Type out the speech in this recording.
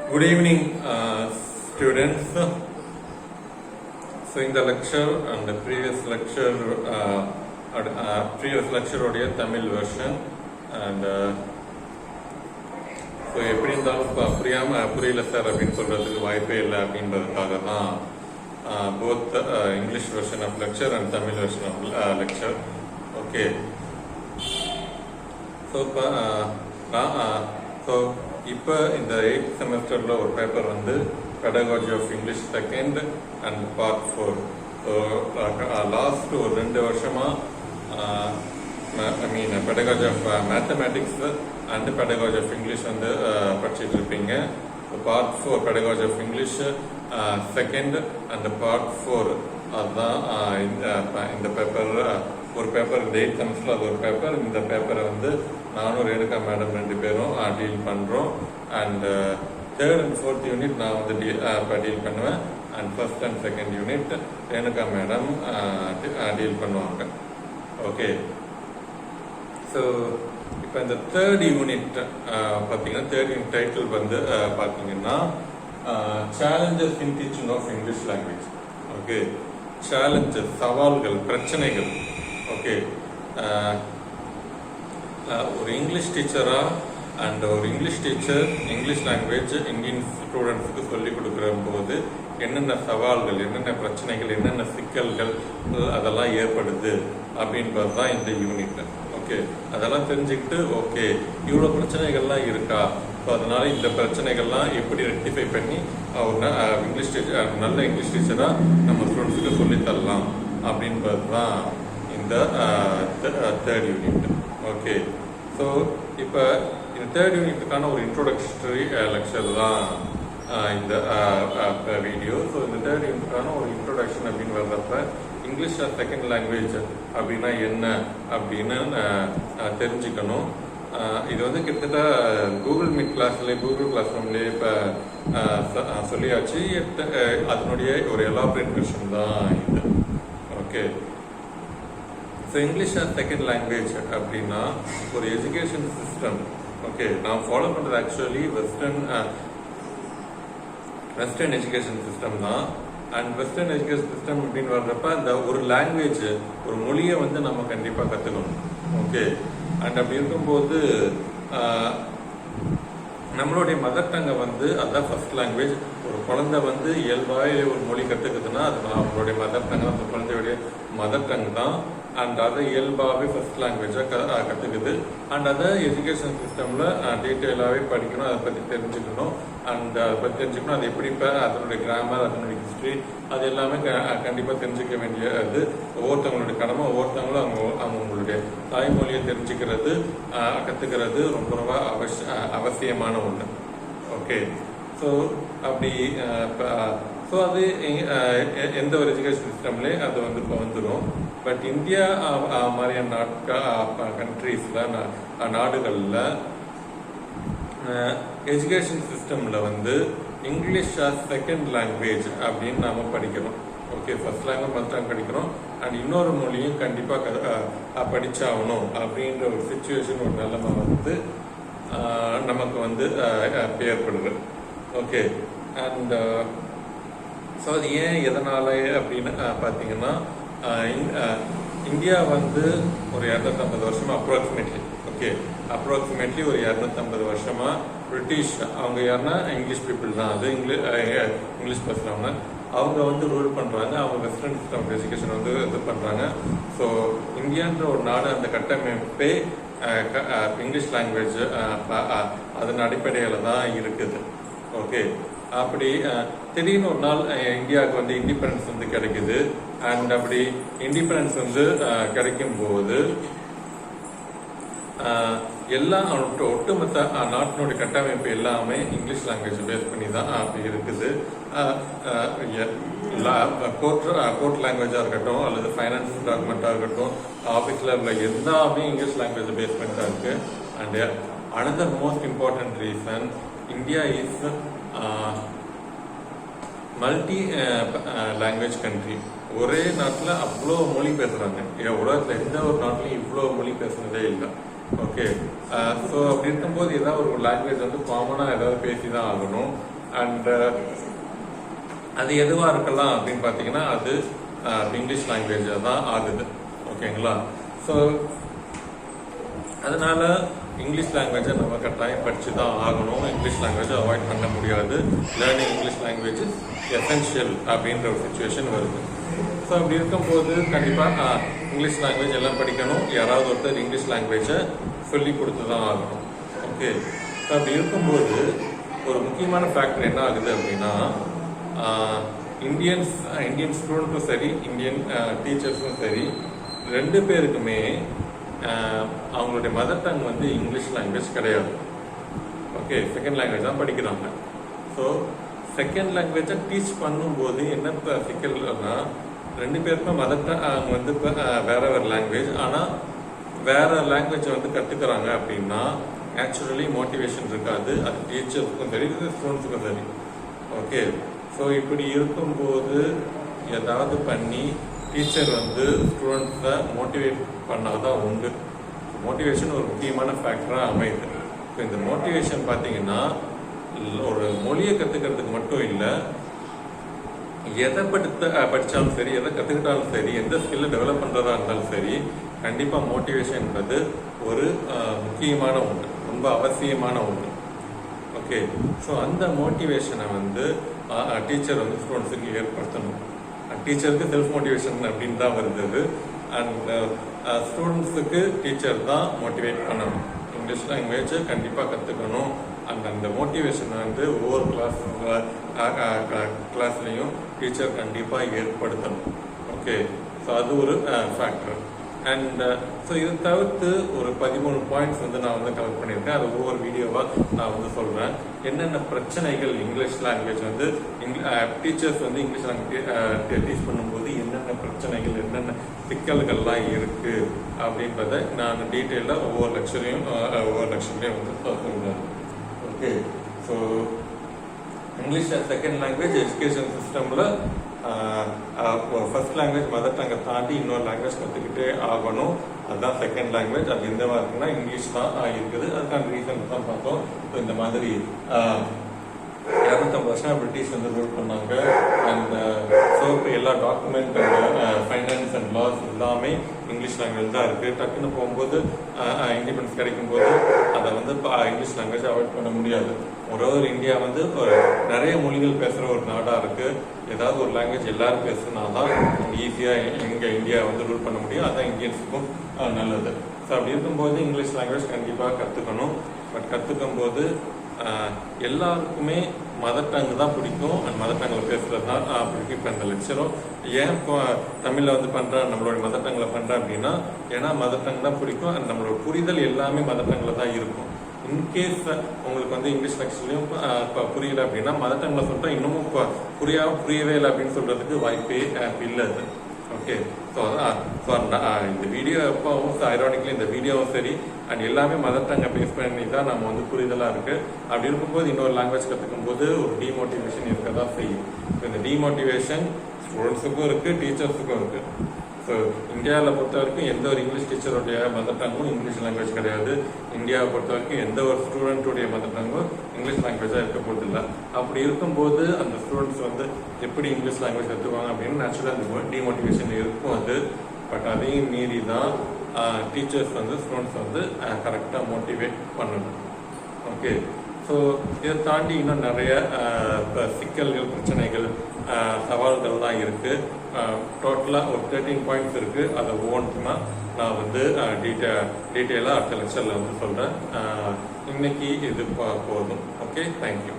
Good evening, students. So in the lecture and the previous lecture உடைய Tamil version and so எப்படி இருந்தாலும் புரியல sir அப்படின்னு சொல்றதுக்கு வாய்ப்பே இல்லை அப்படின்றதுக்காக தான் both English version of lecture and Tamil version of lecture. Okay, so இப்போ இந்த 8th செமஸ்டரில் ஒரு பேப்பர் வந்து pedagogy of English second and part 4. So last ஒரு 2 வருஷமாக pedagogy of mathematics and pedagogy of English வந்து படிச்சுட்டு இருப்பீங்க. So part 4 pedagogy of English second and part 4 அதுதான் இந்த பேப்பர். ஒரு பேப்பர் இந்த 8th செமஸ்டரில் அது ஒரு பேப்பர். இந்த பேப்பரை வந்து நானும் ரேணுகா மேடம் 2 பேரும் டீல் பண்ணுறோம். And 3rd and 4th unit நான் வந்து டீல் பண்ணுவேன். And 1st and 2nd unit Renuka madam deal பண்ணுவாங்க. ஓகே, ஸோ இப்போ இந்த 3rd யூனிட் பார்த்தீங்கன்னா 3rd யூனிட் டைட்டில் வந்து பார்த்தீங்கன்னா challenges in teaching of English language. Okay, challenges, சவால்கள், பிரச்சனைகள். ஓகே, ஒரு இங்கிலீஷ் டீச்சரா அண்ட் ஒரு English teacher English language Indian ஸ்டூடெண்ட்ஸுக்கு சொல்லிக் கொடுக்குற போது என்னென்ன சவால்கள், என்னென்ன பிரச்சனைகள், என்னென்ன சிக்கல்கள் அதெல்லாம் ஏற்படுது அப்படின்றது தான் இந்த யூனிட். ஓகே, அதெல்லாம் தெரிஞ்சுக்கிட்டு ஓகே இவ்வளோ பிரச்சனைகள்லாம் இருக்கா, ஸோ அதனால இந்த பிரச்சனைகள்லாம் எப்படி ரெக்டிஃபை பண்ணி இங்கிலீஷ் டீச்சர் நல்ல இங்கிலீஷ் டீச்சராக நம்ம ஸ்டூடெண்ட்ஸுக்கு சொல்லித்தரலாம் அப்படின்றது தான் இந்த 3rd யூனிட். ஓகே, ஸோ இப்போ இந்த 3rd யூனிட்டுக்கான ஒரு இன்ட்ரோடக்டரி லெக்சர் தான் இந்த வீடியோ. ஸோ இந்த 3rd யூனிட்டுக்கான ஒரு இன்ட்ரோடக்ஷன் அப்படின்னு வர்றப்ப இங்கிலீஷ் செகண்ட் லாங்குவேஜ் அப்படின்னா என்ன அப்படின்னு தெரிஞ்சுக்கணும். இது வந்து கிட்டத்தட்ட கூகுள் மீட் கிளாஸ்லேயே கூகுள் கிளாஸ் ரூம்லேயே இப்போ சொல்லியாச்சு. அதனுடைய ஒரு எலாபரேட் வெர்ஷன் தான் இது. Okay, so English second language அப்படின்னா ஒரு எஜுகேஷன் சிஸ்டம். ஓகே, நான் ஃபாலோ பண்ணுறது ஆக்சுவலி வெஸ்டர்ன் எஜுகேஷன் சிஸ்டம் தான். அண்ட் வெஸ்டர்ன் எஜுகேஷன் சிஸ்டம் அப்படின்னு வர்றப்ப இந்த ஒரு லாங்குவேஜ், ஒரு மொழியை வந்து நம்ம கண்டிப்பாக கற்றுக்கணும். ஓகே, அண்ட் அப்படி இருக்கும்போது நம்மளுடைய மதர் டங்கை வந்து அதான் ஃபர்ஸ்ட் லாங்குவேஜ். ஒரு குழந்தை வந்து இயல்பாக ஒரு மொழி கற்றுக்குதுன்னா அது அவங்களுடைய மதர் டங், அந்த குழந்தையுடைய மதர் டங் தான். அண்ட் அதை இயல்பாகவே ஃபர்ஸ்ட் லாங்குவேஜாக கற்றுக்குது. அண்ட் அதை எஜுகேஷன் சிஸ்டமில் டீட்டெயிலாகவே படிக்கணும், அதை பற்றி தெரிஞ்சுக்கணும். அண்ட் அதை பற்றி தெரிஞ்சுக்கணும், அது எப்படி இப்போ அதனுடைய கிராமர், அதனுடைய ஹிஸ்ட்ரி, அது எல்லாமே கண்டிப்பாக தெரிஞ்சுக்க வேண்டியது ஒவ்வொருத்தவங்களுடைய கடமை. ஒவ்வொருத்தவங்களும் அவங்களுடைய தாய்மொழியை தெரிஞ்சுக்கிறது, கற்றுக்கிறது ரொம்ப ரொம்ப அவசியமான ஒன்று. ஓகே, ஸோ அப்படி ஸோ அது எந்த ஒரு எஜுகேஷன் சிஸ்டம்லேயே அது வந்து இப்போ வந்துடும். பட் இந்தியா மாதிரியான கண்ட்ரீஸில் நாடுகளில் எஜுகேஷன் சிஸ்டமில் வந்து இங்கிலீஷ் செகண்ட் லாங்குவேஜ் அப்படின்னு நாம் படிக்கிறோம். Okay, first language mother tongue படிக்கிறோம். அண்ட் இன்னொரு மொழியும் கண்டிப்பாக படித்தாகணும் அப்படின்ற ஒரு சுச்சுவேஷன், ஒரு நிலைமை வந்து நமக்கு வந்து ஏற்படுது. ஓகே, அண்ட் ஸோ அது ஏன் எதனால் அப்படின்னு பார்த்தீங்கன்னா இந்தியா வந்து ஒரு 250 வருஷமாக அப்ராக்சிமேட்லி ஒரு 250 வருஷமாக பிரிட்டிஷ் அவங்க யாருன்னா இங்கிலீஷ் பீப்புள் தான், அது இங்கிலீஷ் பேசுகிறவங்க, அவங்க வந்து ரூல் பண்ணுறாங்க. அவங்க வெஸ்டர்ன் சிஸ்டம் ஆஃப் எஜுகேஷன் வந்து இது பண்ணுறாங்க. ஸோ இந்தியான்ற ஒரு நாடு அந்த கட்டமைப்பே இங்கிலீஷ் லாங்குவேஜ் அதன் அடிப்படையில் தான் இருக்குது. ஓகே, அப்படி திடீர்னு ஒரு நாள் இந்தியாவுக்கு வந்து இண்டிபெண்டன்ஸ் வந்து கிடைக்குது. அண்ட் அப்படி இண்டிபெண்டன்ஸ் வந்து கிடைக்கும் போது எல்லாம் ஒட்டுமொத்த நாட்டினுடைய கட்டமைப்பு எல்லாமே இங்கிலீஷ் லாங்குவேஜ் பேஸ் பண்ணி தான் அப்படி இருக்குது. கோர்ட் லாங்குவேஜாக இருக்கட்டும், அல்லது ஃபைனான்ஸ் டாக்குமெண்ட்டாக இருக்கட்டும், ஆஃபீஸில் உள்ள எல்லாமே இங்கிலீஷ் லாங்குவேஜ் பேஸ் பண்ணி தான் இருக்குது. And another most important reason, India is multi language country. ஒரே நாட்டில் அவ்வளோ மொழி பேசுகிறாங்க. உலகத்தில் எந்த ஒரு நாட்டிலையும் இவ்வளோ மொழி பேசுனதே இல்லை. ஓகே, ஸோ அப்படி இருக்கும்போது ஏதாவது ஒரு லாங்குவேஜ் வந்து காமனாக ஏதாவது பேசி தான் ஆகணும். அண்ட் அது எதுவாக இருக்கலாம் அப்படின்னு பார்த்தீங்கன்னா அது இங்கிலீஷ் லாங்குவேஜாக தான் ஆகுது. ஓகேங்களா? ஸோ அதனால இங்கிலீஷ் லாங்குவேஜை நம்ம கட்டாயம் படித்து தான் ஆகணும். இங்கிலீஷ் லாங்குவேஜை அவாய்ட் பண்ண முடியாது. Learning English language is essential அப்படின்ற ஒரு சுச்சுவேஷன் வருது. ஸோ அப்படி இருக்கும்போது கண்டிப்பாக இங்கிலீஷ் லாங்குவேஜ் எல்லாம் படிக்கணும். யாராவது ஒருத்தர் இங்கிலீஷ் லாங்குவேஜை சொல்லி கொடுத்து தான் ஆகணும். ஓகே. ஸோ அப்படி இருக்கும்போது ஒரு முக்கியமான ஃபேக்டர் என்ன ஆகுது அப்படின்னா இந்தியன் ஸ்டூடெண்ட்டும் சரி இந்தியன் டீச்சர்ஸும் சரி ரெண்டு பேருக்குமே அவங்களுடைய மதர் டங் வந்து இங்கிலீஷ் லாங்குவேஜ் கிடையாது. ஓகே, செகண்ட் லாங்குவேஜ் தான் படிக்கிறாங்க. ஸோ செகண்ட் லாங்குவேஜை டீச் பண்ணும்போது என்ன சிக்கல்னா ரெண்டு பேருக்குமே மதர் டங் வந்து வேற லாங்குவேஜ், ஆனால் வேற லாங்குவேஜை வந்து கற்றுக்கிறாங்க அப்படின்னா நேச்சுரலி மோட்டிவேஷன் இருக்காது. அது டீச்சர்ஸுக்கும் சரி ஸ்டூடெண்ட்ஸுக்கும் சரி. ஓகே. ஸோ இப்படி இருக்கும்போது ஏதாவது பண்ணி டீச்சர் வந்து ஸ்டூடெண்ட்ஸை மோட்டிவேட் பண்ணாதான் உண்டு. மோட்டிவேஷன் ஒரு முக்கியமான ஃபேக்டராக அமையுது. ஸோ இந்த மோட்டிவேஷன் பார்த்தீங்கன்னா ஒரு மொழியை கற்றுக்கிறதுக்கு மட்டும் இல்லை, எதை படித்தாலும் சரி, எதை கற்றுக்கிட்டாலும் சரி, எந்த ஸ்கில்லை டெவலப் பண்ணுறதா இருந்தாலும் சரி, கண்டிப்பாக மோட்டிவேஷன்ன்றது ஒரு முக்கியமான ஒன்று, ரொம்ப அவசியமான ஒன்று. ஓகே. ஸோ அந்த மோட்டிவேஷனை வந்து டீச்சர் வந்து ஸ்டூடெண்ட்ஸுக்கு ஏற்படுத்தணும். டீச்சருக்கு செல்ஃப் மோட்டிவேஷன் அப்படின்னு தான் வருது. அண்ட் ஸ்டூடெண்ட்ஸுக்கு டீச்சர் தான் மோட்டிவேட் பண்ணணும். இங்கிலீஷ் லாங்குவேஜை கண்டிப்பாக கற்றுக்கணும். அந்த மோட்டிவேஷனை வந்து ஒவ்வொரு கிளாஸ்லையும் டீச்சர் கண்டிப்பாக ஏற்படுத்தணும். ஓகே. ஸோ அது ஒரு ஃபேக்டர். அண்ட் ஸோ இதை தவிர்த்து ஒரு 13 பாயிண்ட்ஸ் வந்து நான் வந்து கலெக்ட் பண்ணியிருக்கேன். அது ஒவ்வொரு வீடியோவாக நான் வந்து சொல்கிறேன். என்னென்ன பிரச்சனைகள் இங்கிலீஷ் லாங்குவேஜ் வந்து டீச்சர்ஸ் வந்து இங்கிலீஷ் லாங்குவேஜ் டீச் பண்ணும்போது என்னென்ன பிரச்சனைகள், என்னென்ன சிக்கல்கள்லாம் இருக்குது அப்படின்றத நான் டீட்டெயிலாக ஒவ்வொரு லெக்சர்லையும் வந்து சொல்கிறேன். Okay. So English second language education சிஸ்டமில் ஃபர்ஸ்ட் லாங்குவேஜ் மதர் டங்கை தாண்டி இன்னொரு லாங்குவேஜ் கற்றுக்கிட்டே ஆகணும். அதுதான் செகண்ட் லாங்குவேஜ். அது எந்த மாதிரி இருக்குன்னா இங்கிலீஷ் தான் இருக்குது. அதுக்கான ரீசன் தான் பார்த்தோம். ஸோ இந்த மாதிரி 250 வருஷம் பிரிட்டிஷ் வந்து ரூல் பண்ணாங்க. அண்ட் ஸோ இப்போ எல்லா டாக்குமெண்ட் ஃபைனான்ஸ் அண்ட் லாஸ் எல்லாமே இங்கிலீஷ் லாங்குவேஜ் தான் இருக்குது. டக்குன்னு போகும்போது இண்டிபெண்டன்ஸ் கிடைக்கும்போது அதை வந்து இங்கிலீஷ் லாங்குவேஜ் அவாய்ட் பண்ண முடியாது. ஒரு இந்தியா வந்து நிறைய மொழிகள் பேசுகிற ஒரு நாடாக இருக்குது. ஏதாவது ஒரு லாங்குவேஜ் எல்லாரும் பேசுனா தான் ஈஸியாக எங்கள் இந்தியா வந்து ரூல் பண்ண முடியும். அதுதான் இந்தியன்ஸுக்கும் நல்லது. ஸோ அப்படி இருக்கும்போது இங்கிலீஷ் லாங்குவேஜ் கண்டிப்பாக கற்றுக்கணும். பட் கற்றுக்கும் போது எல்லாருக்குமே மதர் டங்கு தான் பிடிக்கும். அண்ட் மதர் டங்கில் பேசுகிறது தான் பிடிக்கும். இப்போ இந்த லெக்சரும் ஏன் இப்போ தமிழில் வந்து பண்ணுறேன், நம்மளோட மதர் டங்கில் பண்ணுறேன் அப்படின்னா ஏன்னா மதர் டங் தான் பிடிக்கும். அண்ட் நம்மளோட புரிதல் எல்லாமே மதர் டங்கில் தான் இருக்கும். இன்கேஸ் உங்களுக்கு வந்து இங்கிலீஷ் லெக்சர்லையும் புரியல அப்படின்னா மதர் டங்கில் சொல்லிட்டா இன்னமும் புரியவே இல்லை அப்படின்னு சொல்கிறதுக்கு வாய்ப்பே இல்லை அது. ஓகே. ஸோ இந்த வீடியோ எப்போவும் ஐரானிக்லி இந்த வீடியோவும் சரி அண்ட் எல்லாமே மதர் டங்கை பேஸ் பண்ணி தான் நம்ம வந்து புரிதலாக இருக்குது. அப்படி இருக்கும்போது இன்னொரு லாங்குவேஜ் கற்றுக்கும் போது ஒரு டிமோட்டிவேஷன் இருக்க தான் செய்யும். ஸோ இந்த டிமோட்டிவேஷன் ஸ்டூடெண்ட்ஸுக்கும் இருக்குது, டீச்சர்ஸுக்கும் இருக்குது. ஸோ இந்தியாவில் பொறுத்த வரைக்கும் எந்த ஒரு இங்கிலீஷ் டீச்சருடைய மதர் டங்கும் இங்கிலீஷ் லாங்குவேஜ் கிடையாது. இந்தியாவை பொறுத்த வரைக்கும் எந்த ஒரு ஸ்டூடெண்ட்டுடைய மதர் டங்கும் இங்கிலீஷ் லாங்குவேஜாக இருக்க போதில்லை. அப்படி இருக்கும்போது அந்த ஸ்டூடெண்ட்ஸ் வந்து எப்படி இங்கிலீஷ் லாங்குவேஜ் கற்றுக்குவாங்க அப்படின்னு நேச்சுரலாக அந்த டிமோட்டிவேஷன் இருக்கும் அது. பட் அதையும் மீறி தான் டீச்சர்ஸ் வந்து ஸ்டூடெண்ட்ஸ் வந்து கரெக்டாக மோட்டிவேட் பண்ணணும். ஓகே. ஸோ இதை தாண்டி இன்னும் நிறைய சிக்கல்கள், பிரச்சனைகள், சவால்கள் தான் இருக்குது. டோட்டலாக ஒரு 13 பாயிண்ட்ஸ் இருக்குது. அதை ஒவ்வொன்றுனா நான் வந்து டீட்டெயிலாக அடுத்த லெக்சரில் வந்து சொல்கிறேன். இன்னைக்கு இது போதும். Okay, thank you.